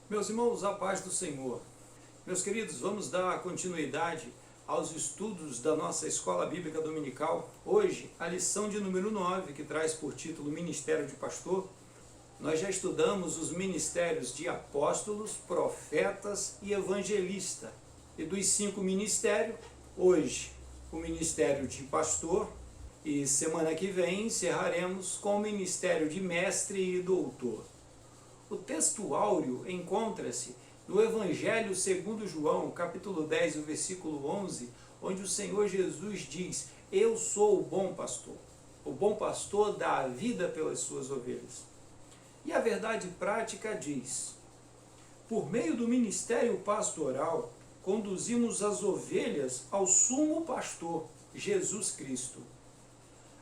Meus irmãos, a paz do Senhor. Meus queridos, vamos dar continuidade aos estudos da nossa Escola Bíblica Dominical. Hoje, a lição de número 9, que traz por título Ministério de Pastor. Nós já estudamos os ministérios de apóstolos, profetas e evangelista. E dos 5 ministérios, hoje o ministério de pastor, e semana que vem encerraremos com o ministério de mestre e doutor. O texto áureo encontra-se no Evangelho segundo João, capítulo 10, o versículo 11, onde o Senhor Jesus diz: eu sou o bom pastor dá a vida pelas suas ovelhas. E a verdade prática diz: por meio do ministério pastoral, conduzimos as ovelhas ao sumo pastor, Jesus Cristo.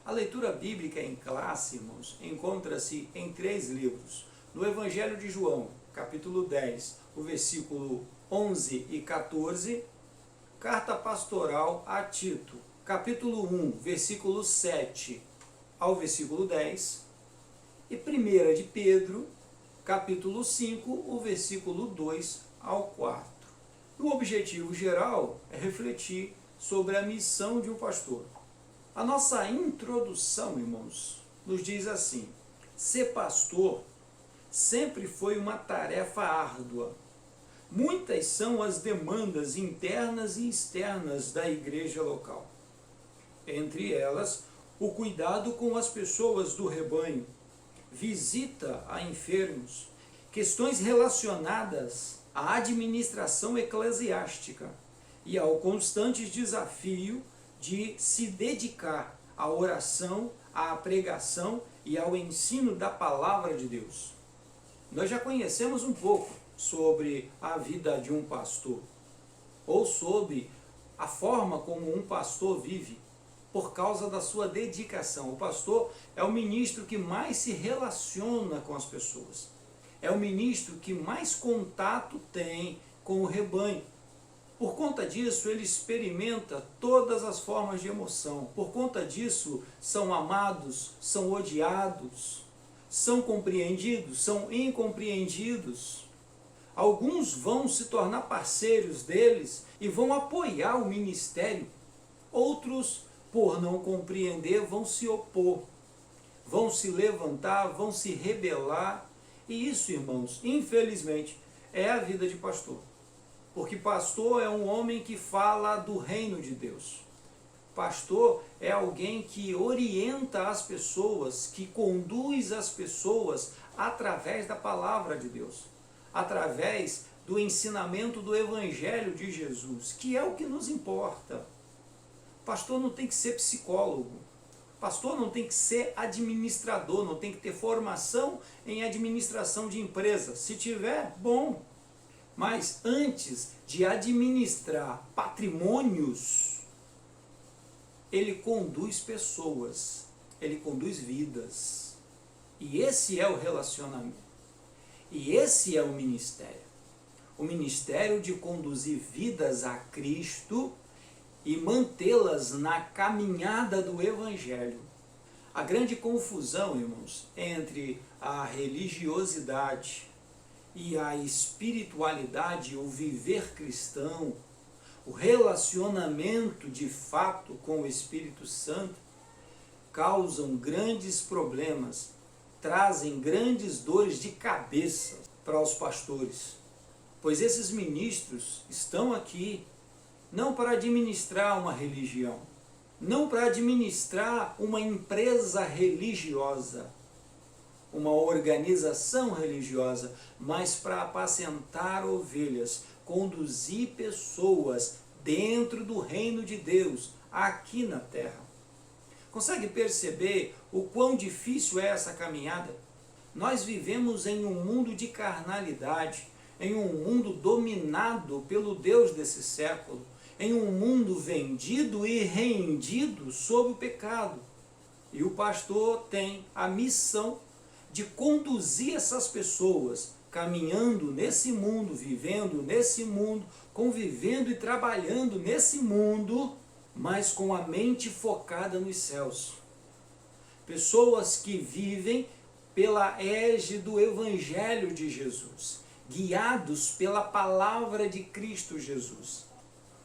A leitura bíblica em classe, irmãos, encontra-se em 3 livros. No Evangelho de João, capítulo 10, o versículo 11 e 14, Carta Pastoral a Tito, capítulo 1, versículo 7 ao versículo 10, e 1 de Pedro, capítulo 5, o versículo 2 ao 4. O objetivo geral é refletir sobre a missão de um pastor. A nossa introdução, irmãos, nos diz assim: ser pastor sempre foi uma tarefa árdua. Muitas são as demandas internas e externas da igreja local. Entre elas, o cuidado com as pessoas do rebanho, visita a enfermos, questões relacionadas à administração eclesiástica e ao constante desafio de se dedicar à oração, à pregação e ao ensino da palavra de Deus. Nós já conhecemos um pouco sobre a vida de um pastor, ou sobre a forma como um pastor vive, por causa da sua dedicação. O pastor é o ministro que mais se relaciona com as pessoas, é o ministro que mais contato tem com o rebanho. Por conta disso, ele experimenta todas as formas de emoção. Por conta disso, são amados, são odiados, são compreendidos, são incompreendidos. Alguns vão se tornar parceiros deles e vão apoiar o ministério. Outros, por não compreender, vão se opor, vão se levantar, vão se rebelar. E isso, irmãos, infelizmente, é a vida de pastor. Porque pastor é um homem que fala do reino de Deus. Pastor é alguém que orienta as pessoas, que conduz as pessoas através da palavra de Deus, através do ensinamento do Evangelho de Jesus, que é o que nos importa. Pastor não tem que ser psicólogo, pastor não tem que ser administrador, não tem que ter formação em administração de empresa. Se tiver, bom. Mas antes de administrar patrimônios, ele conduz pessoas, ele conduz vidas. E esse é o relacionamento. E esse é o ministério de conduzir vidas a Cristo e mantê-las na caminhada do Evangelho. A grande confusão, irmãos, entre a religiosidade e a espiritualidade, o viver cristão, o relacionamento de fato com o Espírito Santo, causam grandes problemas, trazem grandes dores de cabeça para os pastores, pois esses ministros estão aqui não para administrar uma religião, não para administrar uma empresa religiosa, uma organização religiosa, mas para apacentar ovelhas, conduzir pessoas dentro do reino de Deus, aqui na terra. Consegue perceber o quão difícil é essa caminhada? Nós vivemos em um mundo de carnalidade, em um mundo dominado pelo Deus desse século, em um mundo vendido e rendido sob o pecado. E o pastor tem a missão de conduzir essas pessoas, caminhando nesse mundo, vivendo nesse mundo, convivendo e trabalhando nesse mundo, mas com a mente focada nos céus. Pessoas que vivem pela égide do Evangelho de Jesus, guiados pela palavra de Cristo Jesus,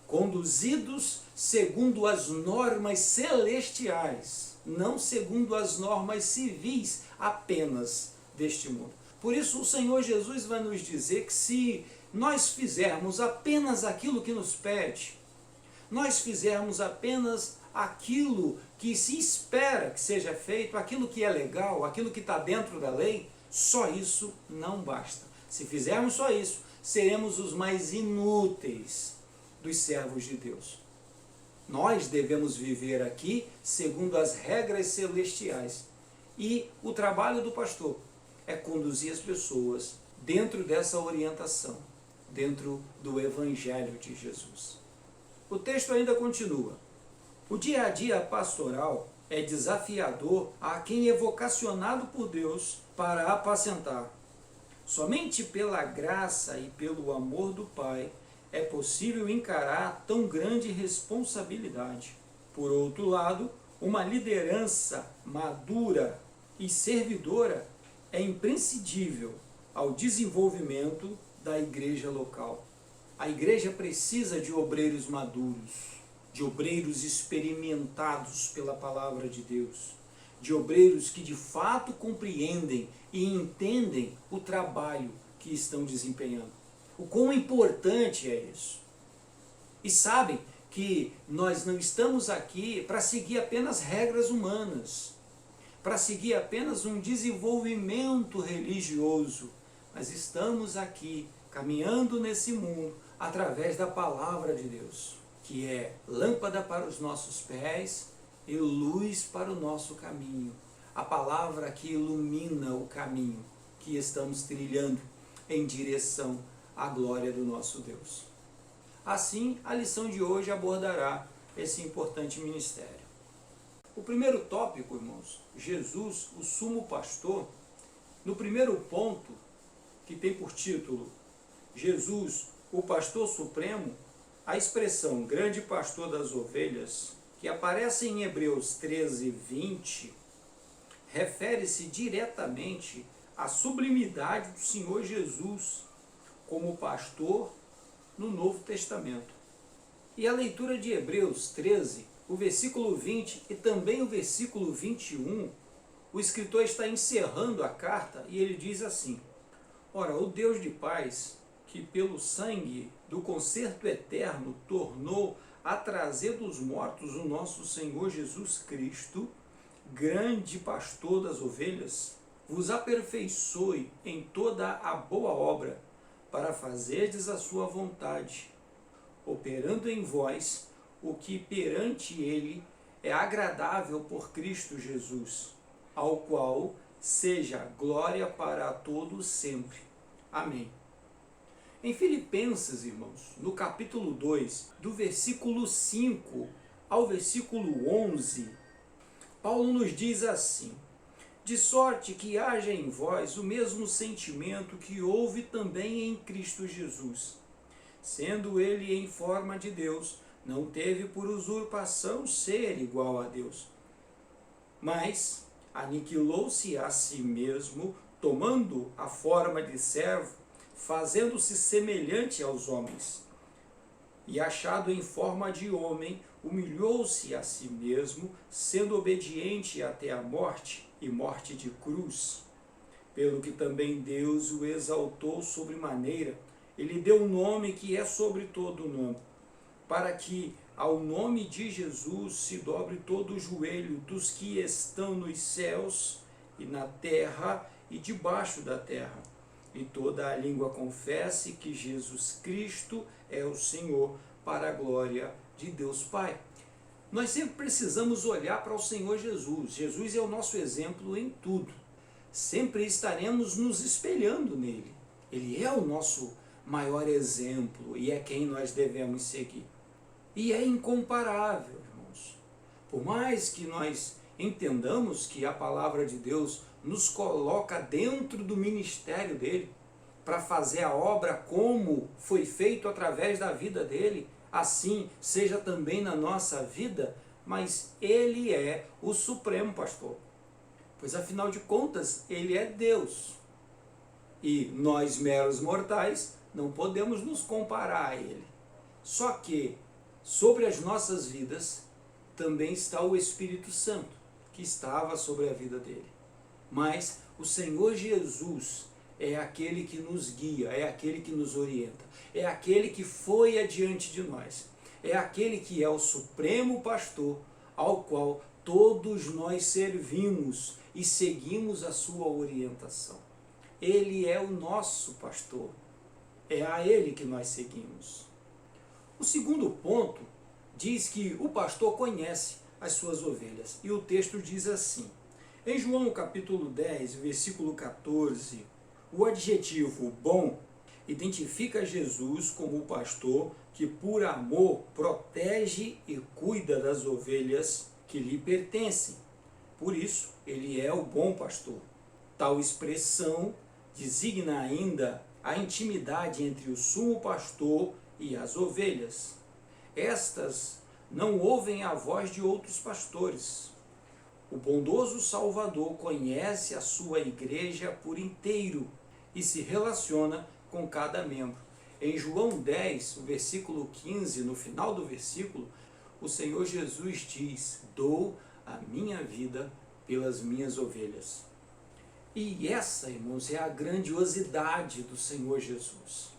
conduzidos segundo as normas celestiais, não segundo as normas civis apenas deste mundo. Por isso o Senhor Jesus vai nos dizer que se nós fizermos apenas aquilo que nos pede, nós fizermos apenas aquilo que se espera que seja feito, aquilo que é legal, aquilo que está dentro da lei, só isso não basta. Se fizermos só isso, seremos os mais inúteis dos servos de Deus. Nós devemos viver aqui segundo as regras celestiais. E o trabalho do pastor é conduzir as pessoas dentro dessa orientação, dentro do Evangelho de Jesus. O texto ainda continua. O dia a dia pastoral é desafiador a quem é vocacionado por Deus para apacentar. Somente pela graça e pelo amor do Pai é possível encarar tão grande responsabilidade. Por outro lado, uma liderança madura e servidora é imprescindível ao desenvolvimento da igreja local. A igreja precisa de obreiros maduros, de obreiros experimentados pela palavra de Deus, de obreiros que de fato compreendem e entendem o trabalho que estão desempenhando. O quão importante é isso. E sabem que nós não estamos aqui para seguir apenas regras humanas, para seguir apenas um desenvolvimento religioso, mas estamos aqui caminhando nesse mundo através da palavra de Deus, que é lâmpada para os nossos pés e luz para o nosso caminho. A palavra que ilumina o caminho que estamos trilhando em direção à glória do nosso Deus. Assim, a lição de hoje abordará esse importante ministério. O primeiro tópico, irmãos, Jesus, o sumo pastor, no primeiro ponto, que tem por título Jesus, o pastor supremo, a expressão grande pastor das ovelhas, que aparece em Hebreus 13, 20, refere-se diretamente à sublimidade do Senhor Jesus como pastor no Novo Testamento. E a leitura de Hebreus 13, o versículo 20 e também o versículo 21, o escritor está encerrando a carta e ele diz assim: ora, o Deus de paz, que pelo sangue do concerto eterno tornou a trazer dos mortos o nosso Senhor Jesus Cristo, grande pastor das ovelhas, vos aperfeiçoe em toda a boa obra, para fazerdes a sua vontade, operando em vós o que perante ele é agradável por Cristo Jesus, ao qual seja glória para todos sempre. Amém. Em Filipenses, irmãos, no capítulo 2, do versículo 5 ao versículo 11, Paulo nos diz assim: de sorte que haja em vós o mesmo sentimento que houve também em Cristo Jesus. Sendo ele em forma de Deus, não teve por usurpação ser igual a Deus, mas aniquilou-se a si mesmo, tomando a forma de servo, fazendo-se semelhante aos homens. E achado em forma de homem, humilhou-se a si mesmo, sendo obediente até a morte, e morte de cruz. Pelo que também Deus o exaltou sobremaneira, ele deu um nome que é sobre todo nome, para que ao nome de Jesus se dobre todo o joelho dos que estão nos céus e na terra e debaixo da terra, e toda a língua confesse que Jesus Cristo é o Senhor, para a glória de Deus Pai. Nós sempre precisamos olhar para o Senhor Jesus. Jesus é o nosso exemplo em tudo. Sempre estaremos nos espelhando nele. Ele é o nosso maior exemplo e é quem nós devemos seguir. E é incomparável, irmãos. Por mais que nós entendamos que a palavra de Deus nos coloca dentro do ministério dele, para fazer a obra como foi feito através da vida dele, assim seja também na nossa vida, mas ele é o supremo pastor. Pois afinal de contas, ele é Deus. E nós, meros mortais, não podemos nos comparar a ele. Só que sobre as nossas vidas também está o Espírito Santo, que estava sobre a vida dele. Mas o Senhor Jesus é aquele que nos guia, é aquele que nos orienta, é aquele que foi adiante de nós, é aquele que é o supremo pastor, ao qual todos nós servimos e seguimos a sua orientação. Ele é o nosso pastor, é a ele que nós seguimos. O segundo ponto diz que o pastor conhece as suas ovelhas, e o texto diz assim, em João capítulo 10, versículo 14, o adjetivo bom identifica Jesus como o pastor que por amor protege e cuida das ovelhas que lhe pertencem. Por isso, ele é o bom pastor. Tal expressão designa ainda a intimidade entre o sumo pastor e as ovelhas. Estas não ouvem a voz de outros pastores. O bondoso Salvador conhece a sua igreja por inteiro e se relaciona com cada membro. Em João 10, o versículo 15, no final do versículo, o Senhor Jesus diz, dou a minha vida pelas minhas ovelhas. E essa, irmãos, é a grandiosidade do Senhor Jesus.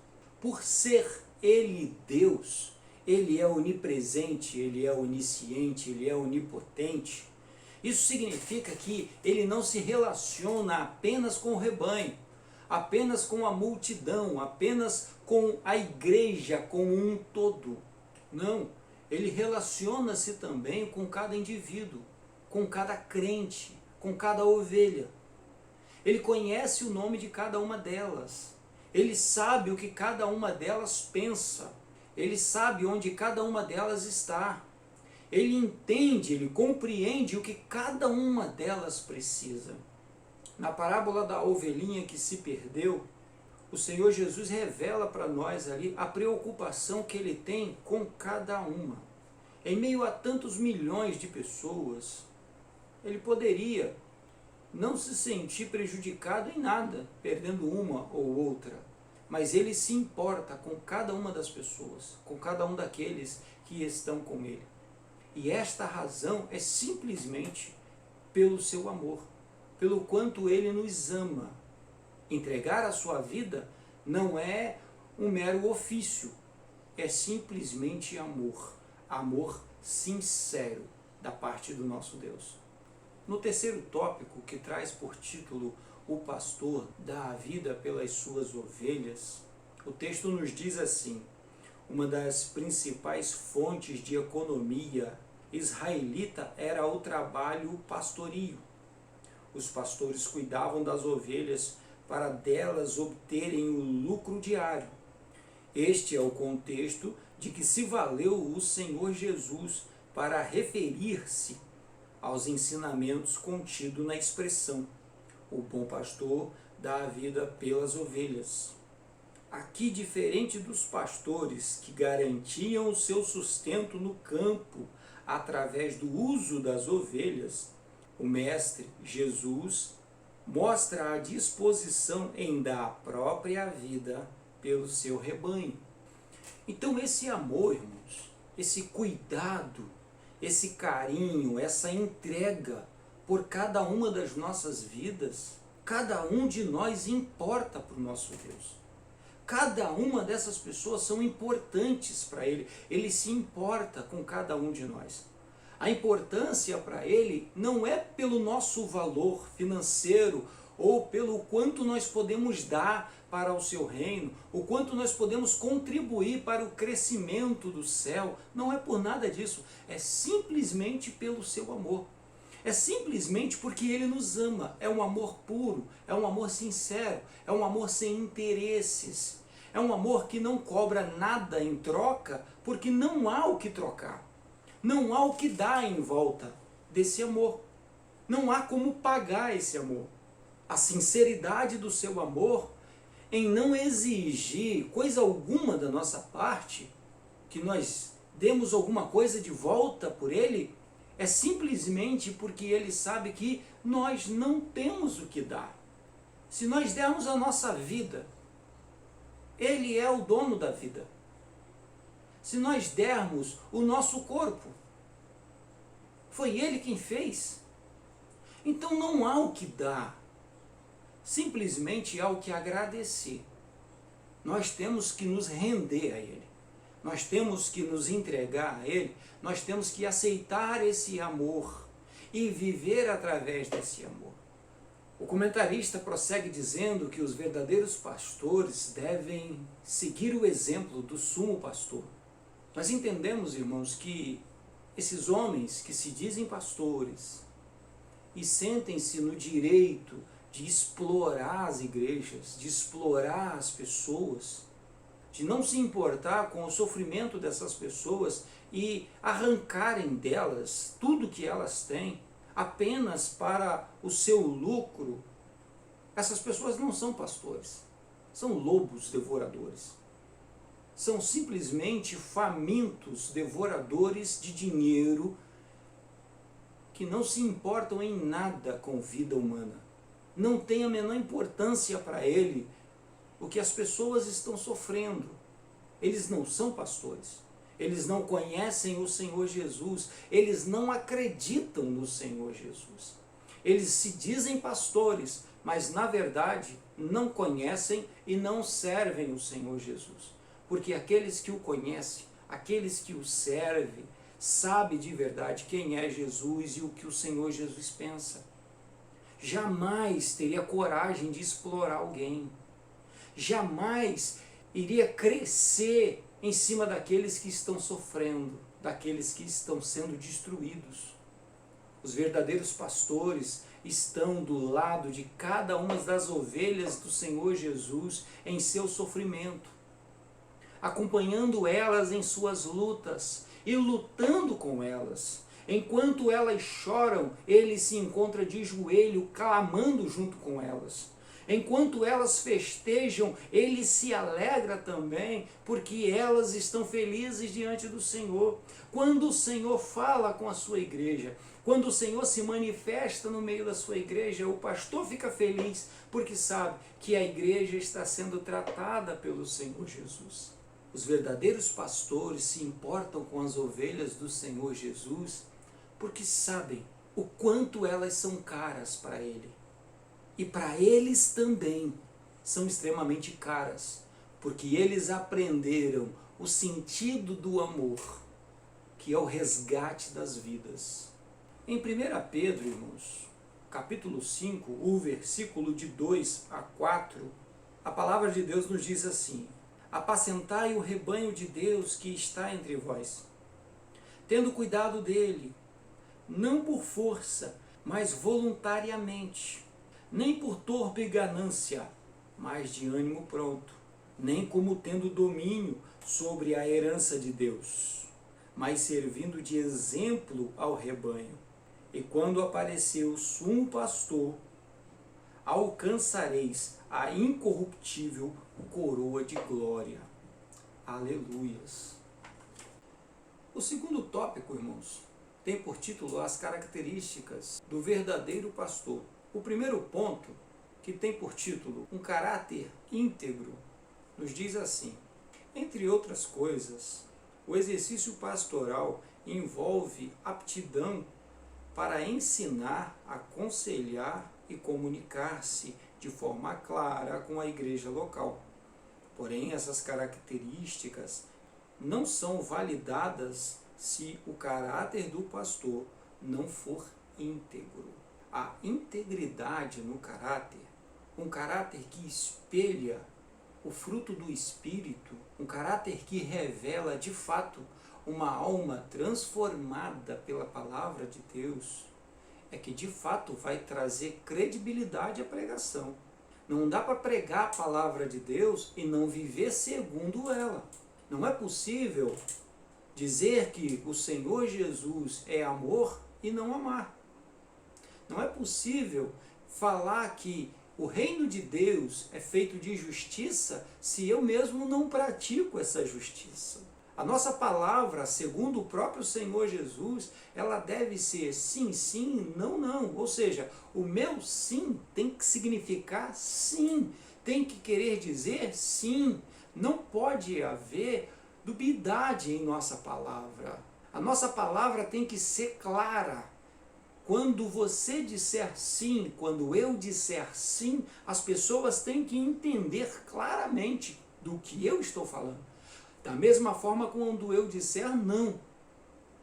Por ser Ele Deus, Ele é onipresente, Ele é onisciente, Ele é onipotente. Isso significa que Ele não se relaciona apenas com o rebanho, apenas com a multidão, apenas com a igreja como um todo. Não, Ele relaciona-se também com cada indivíduo, com cada crente, com cada ovelha. Ele conhece o nome de cada uma delas. Ele sabe o que cada uma delas pensa. Ele sabe onde cada uma delas está. Ele entende, ele compreende o que cada uma delas precisa. Na parábola da ovelhinha que se perdeu, o Senhor Jesus revela para nós ali a preocupação que ele tem com cada uma. Em meio a tantos milhões de pessoas, ele poderia não se sentir prejudicado em nada, perdendo uma ou outra, mas ele se importa com cada uma das pessoas, com cada um daqueles que estão com ele. E esta razão é simplesmente pelo seu amor, pelo quanto ele nos ama. Entregar a sua vida não é um mero ofício, é simplesmente amor, amor sincero da parte do nosso Deus. No terceiro tópico, que traz por título o pastor dá a vida pelas suas ovelhas, o texto nos diz assim, uma das principais fontes de economia israelita era o trabalho pastoril. Os pastores cuidavam das ovelhas para delas obterem o lucro diário. Este é o contexto de que se valeu o Senhor Jesus para referir-se aos ensinamentos contidos na expressão, o bom pastor dá a vida pelas ovelhas. Aqui, diferente dos pastores que garantiam o seu sustento no campo através do uso das ovelhas, o Mestre Jesus mostra a disposição em dar a própria vida pelo seu rebanho. Então esse amor, irmãos, esse cuidado, esse carinho, essa entrega por cada uma das nossas vidas, cada um de nós importa para o nosso Deus. Cada uma dessas pessoas são importantes para Ele. Ele se importa com cada um de nós. A importância para Ele não é pelo nosso valor financeiro ou pelo quanto nós podemos dar para o seu reino, o quanto nós podemos contribuir para o crescimento do céu. Não é por nada disso, é simplesmente pelo seu amor. É simplesmente porque Ele nos ama. É um amor puro, é um amor sincero, é um amor sem interesses. É um amor que não cobra nada em troca, porque não há o que trocar. Não há o que dar em volta desse amor. Não há como pagar esse amor. A sinceridade do seu amor em não exigir coisa alguma da nossa parte, que nós demos alguma coisa de volta por Ele, é simplesmente porque Ele sabe que nós não temos o que dar. Se nós dermos a nossa vida, Ele é o dono da vida. Se nós dermos o nosso corpo, foi Ele quem fez. Então não há o que dar, simplesmente há o que agradecer. Nós temos que nos render a Ele, nós temos que nos entregar a Ele, nós temos que aceitar esse amor e viver através desse amor. O comentarista prossegue dizendo que os verdadeiros pastores devem seguir o exemplo do sumo pastor. Nós entendemos, irmãos, que esses homens que se dizem pastores e sentem-se no direito de explorar as igrejas, de explorar as pessoas, de não se importar com o sofrimento dessas pessoas e arrancarem delas tudo que elas têm, apenas para o seu lucro, essas pessoas não são pastores, são lobos devoradores. São simplesmente famintos devoradores de dinheiro que não se importam em nada com vida humana. Não tem a menor importância para ele o que as pessoas estão sofrendo. Eles não são pastores. Eles não conhecem o Senhor Jesus, eles não acreditam no Senhor Jesus. Eles se dizem pastores, mas na verdade não conhecem e não servem o Senhor Jesus. Porque aqueles que o conhecem, aqueles que o servem, sabem de verdade quem é Jesus e o que o Senhor Jesus pensa. Jamais teria coragem de explorar alguém. Jamais iria crescer em cima daqueles que estão sofrendo, daqueles que estão sendo destruídos. Os verdadeiros pastores estão do lado de cada uma das ovelhas do Senhor Jesus em seu sofrimento, acompanhando elas em suas lutas e lutando com elas. Enquanto elas choram, ele se encontra de joelho, clamando junto com elas. Enquanto elas festejam, ele se alegra também, porque elas estão felizes diante do Senhor. Quando o Senhor fala com a sua igreja, quando o Senhor se manifesta no meio da sua igreja, o pastor fica feliz, porque sabe que a igreja está sendo tratada pelo Senhor Jesus. Os verdadeiros pastores se importam com as ovelhas do Senhor Jesus, porque sabem o quanto elas são caras para Ele. E para eles também são extremamente caras, porque eles aprenderam o sentido do amor, que é o resgate das vidas. Em 1 Pedro, irmãos, capítulo 5, o versículo de 2 a 4, a palavra de Deus nos diz assim: apacentai o rebanho de Deus que está entre vós, tendo cuidado dele, não por força, mas voluntariamente, nem por torpe ganância, mas de ânimo pronto, nem como tendo domínio sobre a herança de Deus, mas servindo de exemplo ao rebanho. E quando aparecer o sumo pastor, alcançareis a incorruptível coroa de glória. Aleluias. O segundo tópico, irmãos, tem por título as características do verdadeiro pastor. O primeiro ponto, que tem por título um caráter íntegro, nos diz assim: entre outras coisas, o exercício pastoral envolve aptidão para ensinar, aconselhar e comunicar-se de forma clara com a igreja local. Porém, essas características não são validadas se o caráter do pastor não for íntegro. A integridade no caráter, um caráter que espelha o fruto do Espírito, um caráter que revela de fato uma alma transformada pela palavra de Deus, é que de fato vai trazer credibilidade à pregação. Não dá para pregar a palavra de Deus e não viver segundo ela. Não é possível dizer que o Senhor Jesus é amor e não amar. Não é possível falar que o reino de Deus é feito de justiça se eu mesmo não pratico essa justiça. A nossa palavra, segundo o próprio Senhor Jesus, ela deve ser sim, sim, não, não. Ou seja, o meu sim tem que significar sim, tem que querer dizer sim. Não pode haver dubiedade em nossa palavra. A nossa palavra tem que ser clara. Quando você disser sim, quando eu disser sim, as pessoas têm que entender claramente do que eu estou falando. Da mesma forma, quando eu disser não.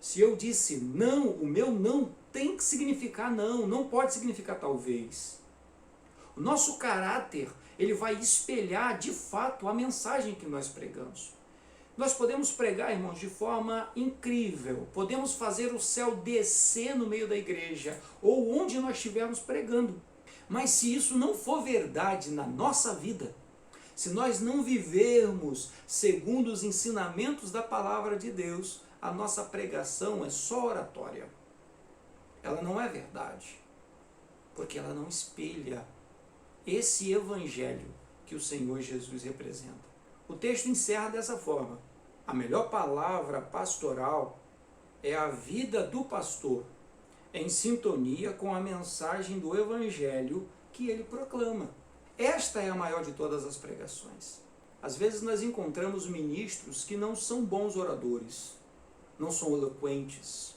Se eu disse não, o meu não tem que significar não, não pode significar talvez. O nosso caráter, ele vai espelhar de fato a mensagem que nós pregamos. Nós podemos pregar, irmãos, de forma incrível, podemos fazer o céu descer no meio da igreja, ou onde nós estivermos pregando. Mas se isso não for verdade na nossa vida, se nós não vivermos segundo os ensinamentos da palavra de Deus, a nossa pregação é só oratória. Ela não é verdade, porque ela não espelha esse evangelho que o Senhor Jesus representa. O texto encerra dessa forma: a melhor palavra pastoral é a vida do pastor, em sintonia com a mensagem do evangelho que ele proclama. Esta é a maior de todas as pregações. Às vezes nós encontramos ministros que não são bons oradores, não são eloquentes,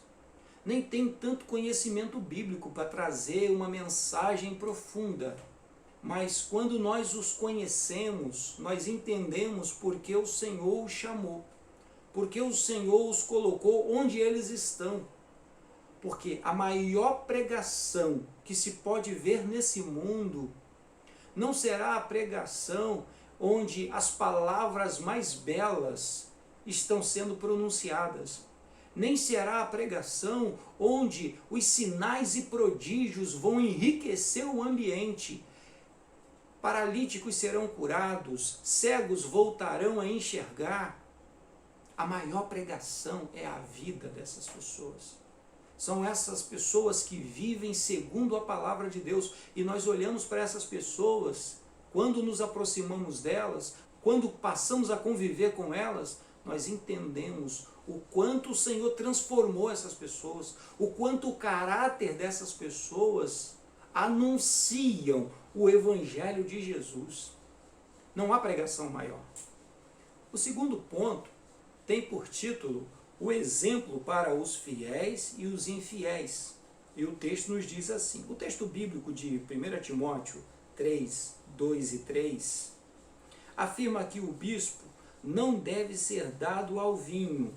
nem têm tanto conhecimento bíblico para trazer uma mensagem profunda. Mas quando nós os conhecemos, nós entendemos porque o Senhor os chamou, porque o Senhor os colocou onde eles estão. Porque a maior pregação que se pode ver nesse mundo não será a pregação onde as palavras mais belas estão sendo pronunciadas. Nem será a pregação onde os sinais e prodígios vão enriquecer o ambiente. Paralíticos serão curados, cegos voltarão a enxergar. A maior pregação é a vida dessas pessoas. São essas pessoas que vivem segundo a palavra de Deus. E nós olhamos para essas pessoas, quando nos aproximamos delas, quando passamos a conviver com elas, nós entendemos o quanto o Senhor transformou essas pessoas, o quanto o caráter dessas pessoas anunciam o Evangelho de Jesus. Não há pregação maior. O segundo ponto tem por título o exemplo para os fiéis e os infiéis. E o texto nos diz assim, o texto bíblico de 1 Timóteo 3, 2 e 3, afirma que o bispo não deve ser dado ao vinho,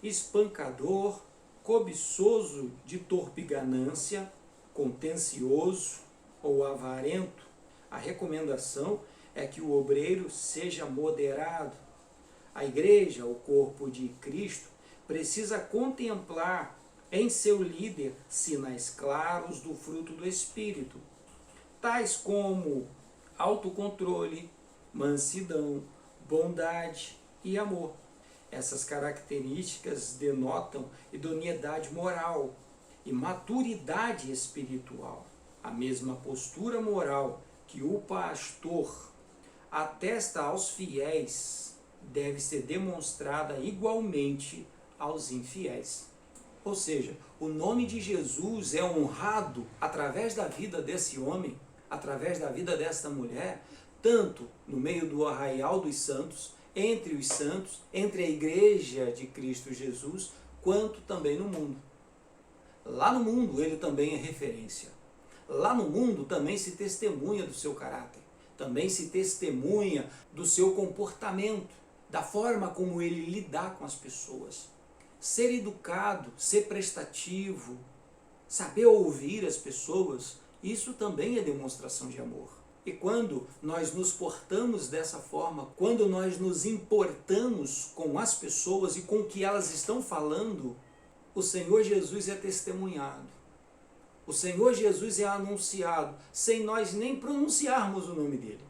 espancador, cobiçoso de torpe ganância, contencioso ou avarento. A recomendação é que o obreiro seja moderado. A igreja, o corpo de Cristo, precisa contemplar em seu líder sinais claros do fruto do Espírito, tais como autocontrole, mansidão, bondade e amor. Essas características denotam idoneidade moral e maturidade espiritual. A mesma postura moral que o pastor atesta aos fiéis deve ser demonstrada igualmente aos infiéis. Ou seja, o nome de Jesus é honrado através da vida desse homem, através da vida desta mulher, tanto no meio do arraial dos santos, entre a igreja de Cristo Jesus, quanto também no mundo. Lá no mundo ele também é referência. Lá no mundo também se testemunha do seu caráter, também se testemunha do seu comportamento, da forma como ele lidar com as pessoas. Ser educado, ser prestativo, saber ouvir as pessoas, isso também é demonstração de amor. E quando nós nos portamos dessa forma, quando nós nos importamos com as pessoas e com o que elas estão falando, o Senhor Jesus é testemunhado. O Senhor Jesus é anunciado, sem nós nem pronunciarmos o nome dele.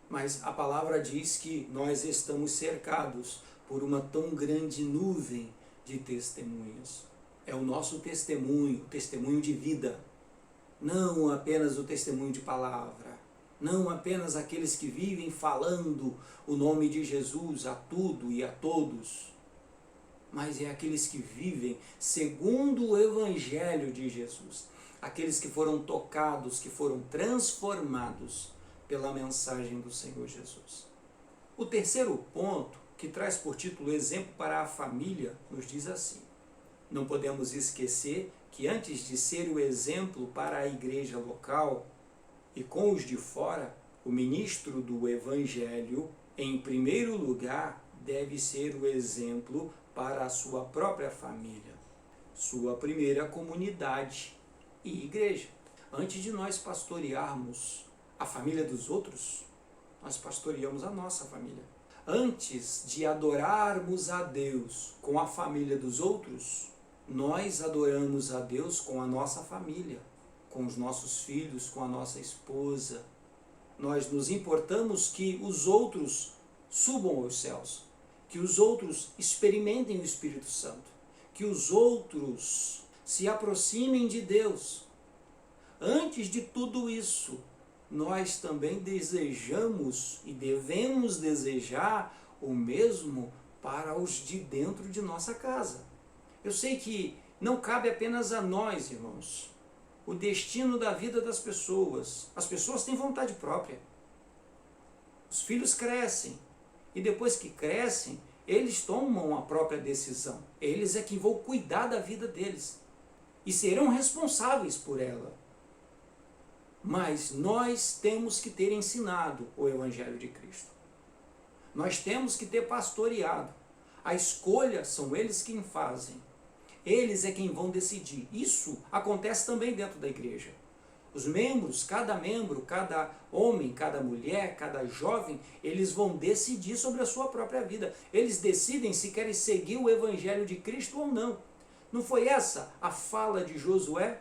Mas a palavra diz que nós estamos cercados por uma tão grande nuvem de testemunhas. É o nosso testemunho, o testemunho de vida. Não apenas o testemunho de palavra. Não apenas aqueles que vivem falando o nome de Jesus a tudo e a todos. mas é aqueles que vivem segundo o Evangelho de Jesus. Aqueles que foram tocados, que foram transformados pela mensagem do Senhor Jesus. O terceiro ponto, que traz por título Exemplo para a Família, nos diz assim: não podemos esquecer que antes de ser o exemplo para a igreja local e com os de fora, o ministro do Evangelho, em primeiro lugar, deve ser o exemplo para a sua própria família, sua primeira comunidade e igreja. Antes de nós pastorearmos a família dos outros, nós pastoreamos a nossa família. Antes de adorarmos a Deus com a família dos outros, nós adoramos a Deus com a nossa família, com os nossos filhos, com a nossa esposa. Nós nos importamos que os outros subam aos céus, que os outros experimentem o Espírito Santo, que os outros se aproximem de Deus. Antes de tudo isso, nós também desejamos e devemos desejar o mesmo para os de dentro de nossa casa. Eu sei que não cabe apenas a nós, irmãos, o destino da vida das pessoas. As pessoas têm vontade própria. Os filhos crescem. E depois que crescem, eles tomam a própria decisão. Eles é que vão cuidar da vida deles. E serão responsáveis por ela. Mas nós temos que ter ensinado o Evangelho de Cristo. Nós temos que ter pastoreado. A escolha são eles quem fazem. Eles é quem vão decidir. Isso acontece também dentro da igreja. Os membro, cada homem, cada mulher, cada jovem, eles vão decidir sobre a sua própria vida. Eles decidem se querem seguir o Evangelho de Cristo ou não. Não foi essa a fala de Josué?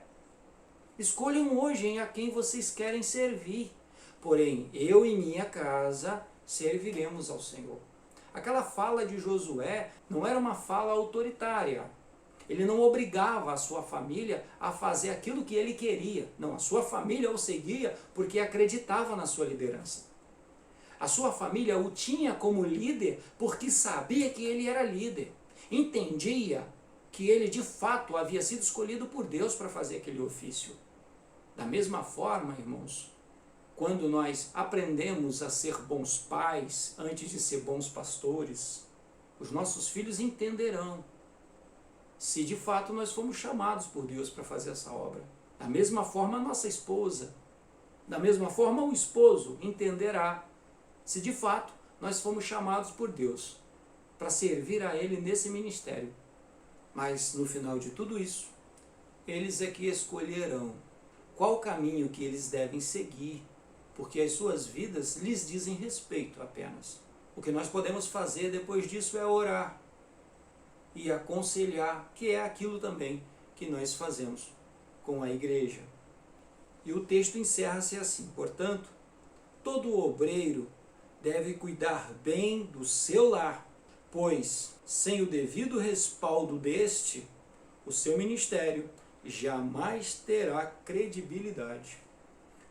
Escolham hoje a quem vocês querem servir. Porém, eu e minha casa serviremos ao Senhor. Aquela fala de Josué não era uma fala autoritária. Ele não obrigava a sua família a fazer aquilo que ele queria. Não, a sua família o seguia porque acreditava na sua liderança. A sua família o tinha como líder porque sabia que ele era líder. Entendia que ele de fato havia sido escolhido por Deus para fazer aquele ofício. Da mesma forma, irmãos, quando nós aprendemos a ser bons pais antes de ser bons pastores, os nossos filhos entenderão se de fato nós fomos chamados por Deus para fazer essa obra. Da mesma forma a nossa esposa, da mesma forma o esposo entenderá se de fato nós fomos chamados por Deus para servir a Ele nesse ministério. Mas no final de tudo isso, eles é que escolherão qual caminho que eles devem seguir, porque as suas vidas lhes dizem respeito apenas. O que nós podemos fazer depois disso é orar e aconselhar, que é aquilo também que nós fazemos com a igreja. E o texto encerra-se assim: portanto, todo obreiro deve cuidar bem do seu lar, pois, sem o devido respaldo deste, o seu ministério jamais terá credibilidade.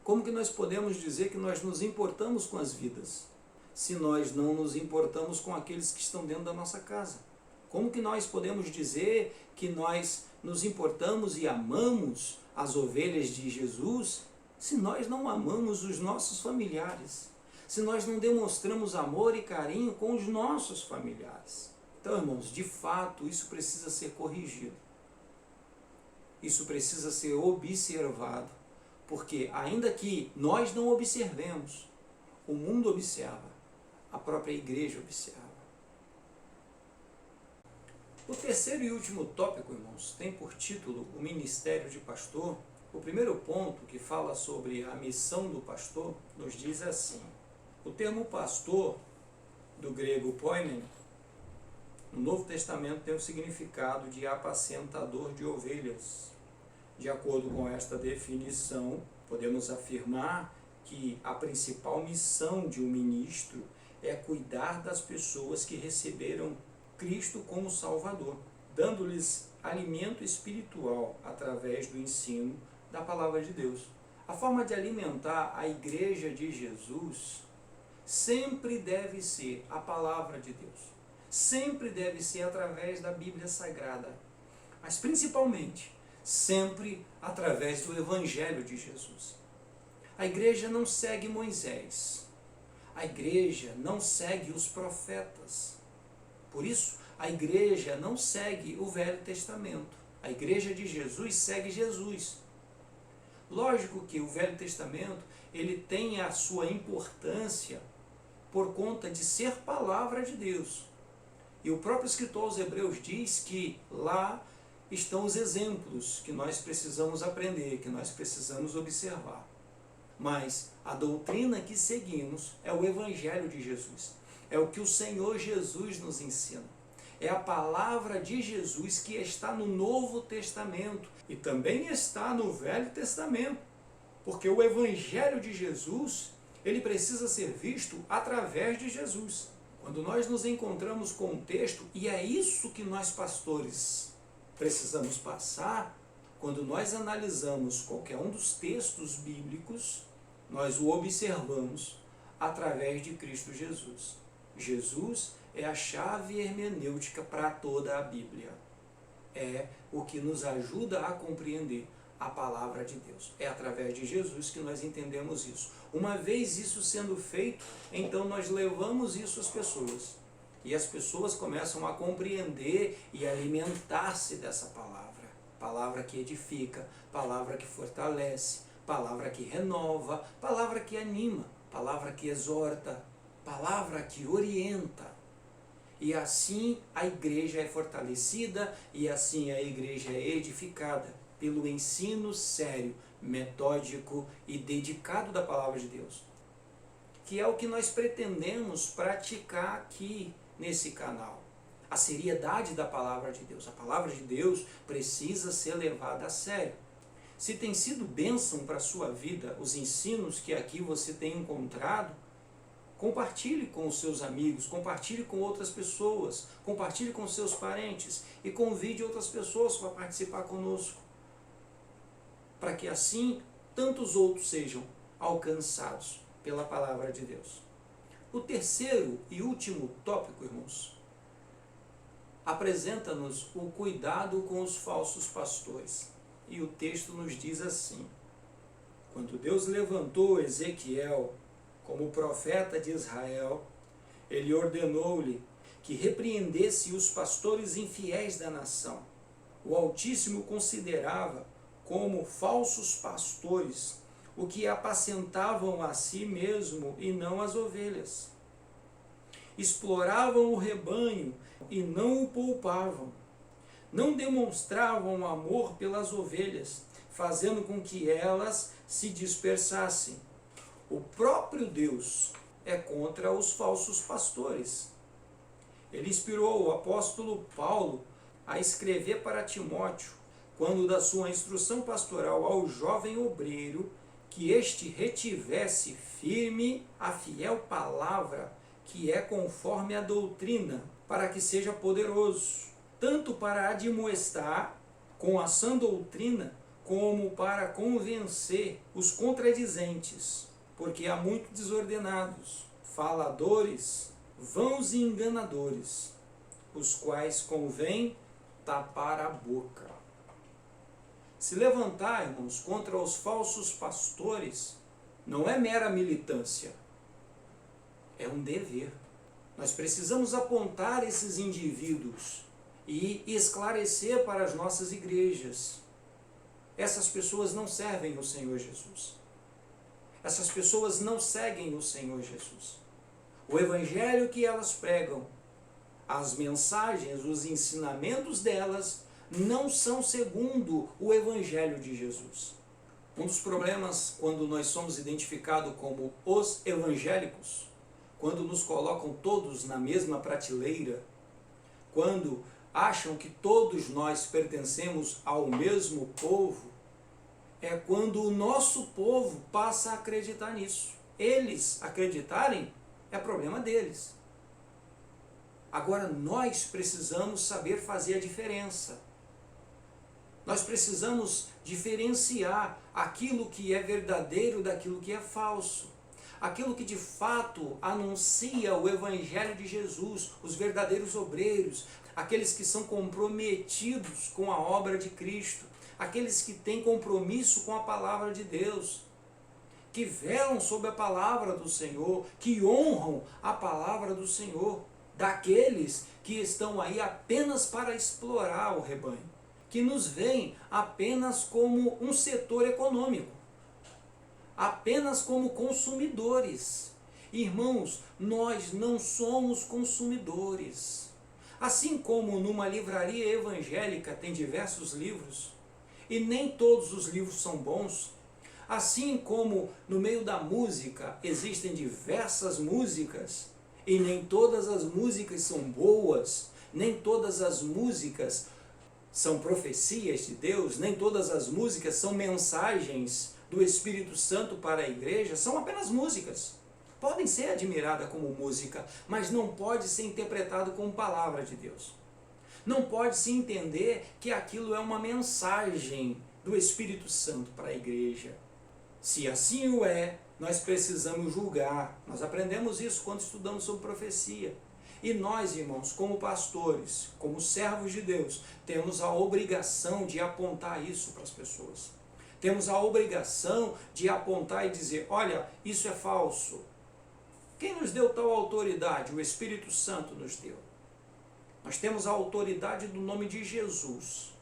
Como que nós podemos dizer que nós nos importamos com as vidas, se nós não nos importamos com aqueles que estão dentro da nossa casa? Como que nós podemos dizer que nós nos importamos e amamos as ovelhas de Jesus, se nós não amamos os nossos familiares? Se nós não demonstramos amor e carinho com os nossos familiares? Então, irmãos, de fato, isso precisa ser corrigido. Isso precisa ser observado. Porque, ainda que nós não observemos, o mundo observa, a própria igreja observa. O terceiro e último tópico, irmãos, tem por título o ministério de pastor. O primeiro ponto, que fala sobre a missão do pastor, nos diz assim: o termo pastor, do grego poimen, no Novo Testamento tem o significado de apacentador de ovelhas. De acordo com esta definição, podemos afirmar que a principal missão de um ministro é cuidar das pessoas que receberam Cristo como Salvador, dando-lhes alimento espiritual através do ensino da Palavra de Deus. A forma de alimentar a Igreja de Jesus sempre deve ser a Palavra de Deus. sempre deve ser através da Bíblia Sagrada, mas principalmente sempre através do Evangelho de Jesus. A igreja não segue Moisés, a igreja não segue os profetas, por isso a igreja não segue o Velho Testamento, a igreja de Jesus segue Jesus. Lógico que o Velho Testamento ele tem a sua importância por conta de ser palavra de Deus. E o próprio escritor aos Hebreus diz que lá estão os exemplos que nós precisamos aprender, que nós precisamos observar. Mas a doutrina que seguimos é o Evangelho de Jesus. É o que o Senhor Jesus nos ensina. É a palavra de Jesus que está no Novo Testamento e também está no Velho Testamento. Porque o Evangelho de Jesus, ele precisa ser visto através de Jesus. Quando nós nos encontramos com um texto, e é isso que nós pastores precisamos passar, quando nós analisamos qualquer um dos textos bíblicos, nós o observamos através de Cristo Jesus. Jesus é a chave hermenêutica para toda a Bíblia. É o que nos ajuda a compreender a palavra de Deus. É através de Jesus que nós entendemos isso. Uma vez isso sendo feito, então nós levamos isso às pessoas. E as pessoas começam a compreender e alimentar-se dessa palavra. Palavra que edifica, palavra que fortalece, palavra que renova, palavra que anima, palavra que exorta, palavra que orienta. E assim a igreja é fortalecida e assim a igreja é edificada pelo ensino sério, metódico e dedicado da palavra de Deus, que é o que nós pretendemos praticar aqui nesse canal. A seriedade da palavra de Deus. A palavra de Deus precisa ser levada a sério. Se tem sido bênção para a sua vida os ensinos que aqui você tem encontrado, compartilhe com os seus amigos, compartilhe com outras pessoas, compartilhe com seus parentes e convide outras pessoas para participar conosco, para que assim tantos outros sejam alcançados pela palavra de Deus. O terceiro e último tópico, irmãos, apresenta-nos o cuidado com os falsos pastores. E o texto nos diz assim: quando Deus levantou Ezequiel como profeta de Israel, ele ordenou-lhe que repreendesse os pastores infiéis da nação. O Altíssimo considerava como falsos pastores o que apacentavam a si mesmo e não as ovelhas. Exploravam o rebanho e não o poupavam. Não demonstravam amor pelas ovelhas, fazendo com que elas se dispersassem. O próprio Deus é contra os falsos pastores. Ele inspirou o apóstolo Paulo a escrever para Timóteo, quando da sua instrução pastoral ao jovem obreiro, que este retivesse firme a fiel palavra, que é conforme a doutrina, para que seja poderoso, tanto para admoestar com a sã doutrina, como para convencer os contradizentes, porque há muitos desordenados, faladores, vãos e enganadores, os quais convém tapar a boca. Se levantar, irmãos, contra os falsos pastores, não é mera militância, é um dever. Nós precisamos apontar esses indivíduos e esclarecer para as nossas igrejas. Essas pessoas não servem o Senhor Jesus. Essas pessoas não seguem o Senhor Jesus. O evangelho que elas pregam, as mensagens, os ensinamentos delas, não são segundo o evangelho de Jesus. Um dos problemas quando nós somos identificados como os evangélicos, quando nos colocam todos na mesma prateleira, quando acham que todos nós pertencemos ao mesmo povo, é quando o nosso povo passa a acreditar nisso. Eles acreditarem é problema deles. Agora nós precisamos saber fazer a diferença. Nós precisamos diferenciar aquilo que é verdadeiro daquilo que é falso. aquilo que de fato anuncia o Evangelho de Jesus, os verdadeiros obreiros, aqueles que são comprometidos com a obra de Cristo, aqueles que têm compromisso com a palavra de Deus, que velam sobre a palavra do Senhor, que honram a palavra do Senhor, daqueles que estão aí apenas para explorar o rebanho, que nos veem apenas como um setor econômico, apenas como consumidores. Irmãos, nós não somos consumidores. Assim como numa livraria evangélica tem diversos livros, e nem todos os livros são bons, assim como no meio da música existem diversas músicas, e nem todas as músicas são boas, nem todas as músicas são profecias de Deus, nem todas as músicas são mensagens do Espírito Santo para a igreja, são apenas músicas. Podem ser admiradas como música, mas não pode ser interpretado como palavra de Deus. Não pode se entender que aquilo é uma mensagem do Espírito Santo para a igreja. Se assim o é, nós precisamos julgar. Nós aprendemos isso quando estudamos sobre profecia. E nós, irmãos, como pastores, como servos de Deus, temos a obrigação de apontar isso para as pessoas. Temos a obrigação de apontar e dizer, olha, isso é falso. Quem nos deu tal autoridade? O Espírito Santo nos deu. Nós temos a autoridade do nome de Jesus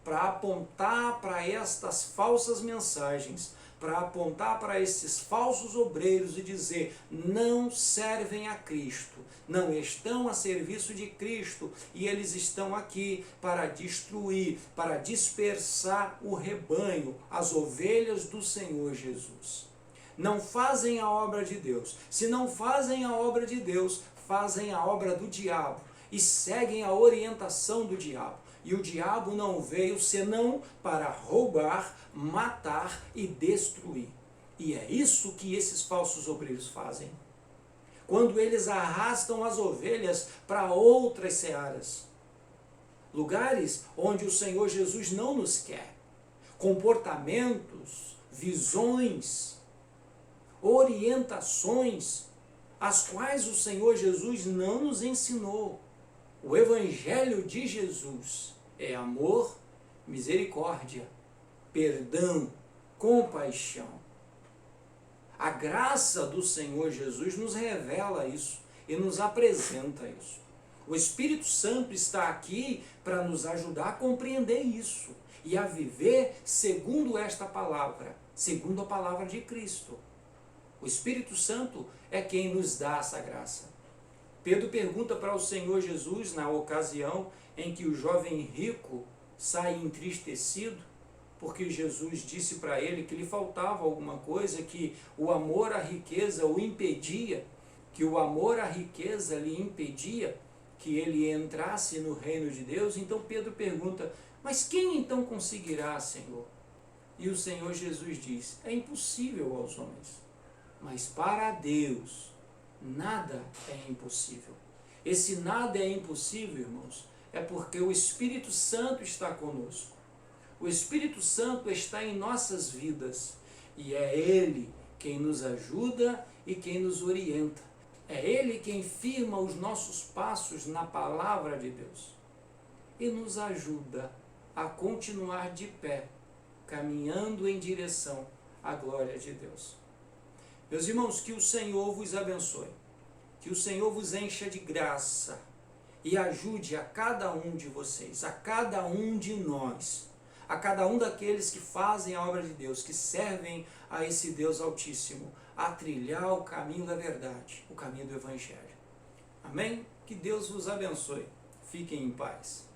para apontar para estas falsas mensagens, para apontar para esses falsos obreiros e dizer, não servem a Cristo, não estão a serviço de Cristo, e eles estão aqui para destruir, para dispersar o rebanho, as ovelhas do Senhor Jesus. Não fazem a obra de Deus. Se não fazem a obra de Deus, fazem a obra do diabo e seguem a orientação do diabo. E o diabo não veio senão para roubar, matar e destruir. E é isso que esses falsos obreiros fazem. Quando eles arrastam as ovelhas para outras searas, lugares onde o Senhor Jesus não nos quer, comportamentos, visões, orientações, as quais o Senhor Jesus não nos ensinou. O Evangelho de Jesus é amor, misericórdia, perdão, compaixão. A graça do Senhor Jesus nos revela isso e nos apresenta isso. O Espírito Santo está aqui para nos ajudar a compreender isso e a viver segundo esta palavra, segundo a palavra de Cristo. O Espírito Santo é quem nos dá essa graça. Pedro pergunta para o Senhor Jesus, na ocasião em que o jovem rico sai entristecido, porque Jesus disse para ele que lhe faltava alguma coisa, que o amor à riqueza o impedia, que o amor à riqueza lhe impedia que ele entrasse no reino de Deus. Então Pedro pergunta, mas quem então conseguirá, Senhor? E o Senhor Jesus diz, é impossível aos homens, mas para Deus nada é impossível. Esse nada é impossível, irmãos, é porque o Espírito Santo está conosco. O Espírito Santo está em nossas vidas e é Ele quem nos ajuda e quem nos orienta. É Ele quem firma os nossos passos na palavra de Deus e nos ajuda a continuar de pé, caminhando em direção à glória de Deus. Meus irmãos, que o Senhor vos abençoe, que o Senhor vos encha de graça e ajude a cada um de vocês, a cada um de nós, a cada um daqueles que fazem a obra de Deus, que servem a esse Deus Altíssimo, a trilhar o caminho da verdade, o caminho do Evangelho. Amém? Que Deus vos abençoe. Fiquem em paz.